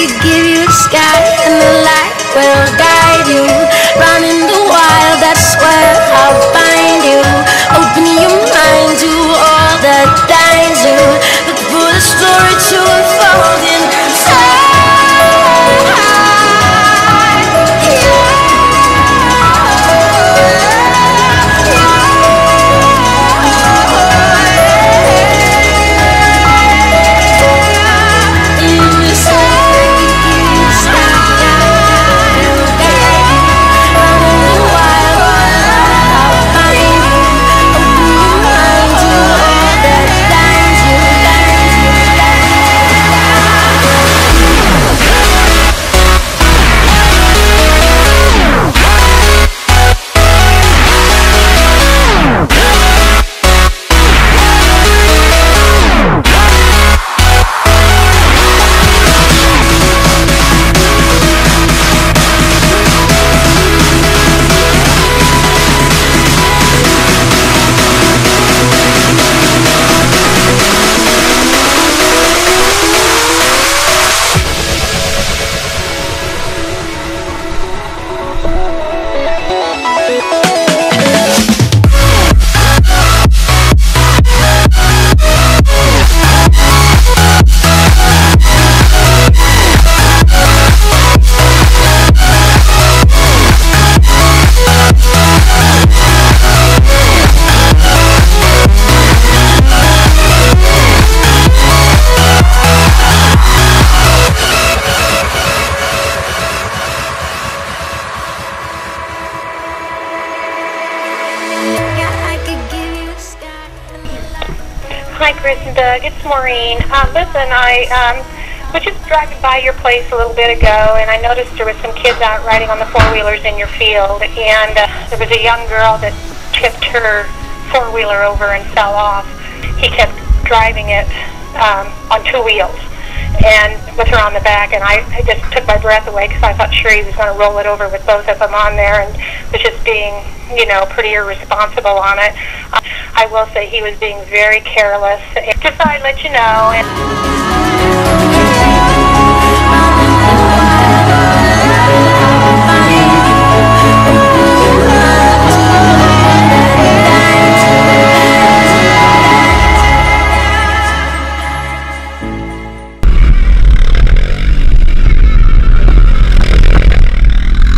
could give you the sky, and the light will guide you. Running the wild, that's where I'll find you. Open your mind to all that binds you. Look for the story to unfold inside. Hi, Chris and Doug. It's Maureen. Listen, I was just driving by your place a little bit ago, and I noticed there was some kids out riding on the four-wheelers in your field, and there was a young girl that tipped her four-wheeler over and fell off. He kept driving it on two wheels and with her on the back, and I just took my breath away because I thought sure he was going to roll it over with both of them on there, and was just being, you know, pretty irresponsible on it. I will say he was being very careless. Just thought I'd let you know. And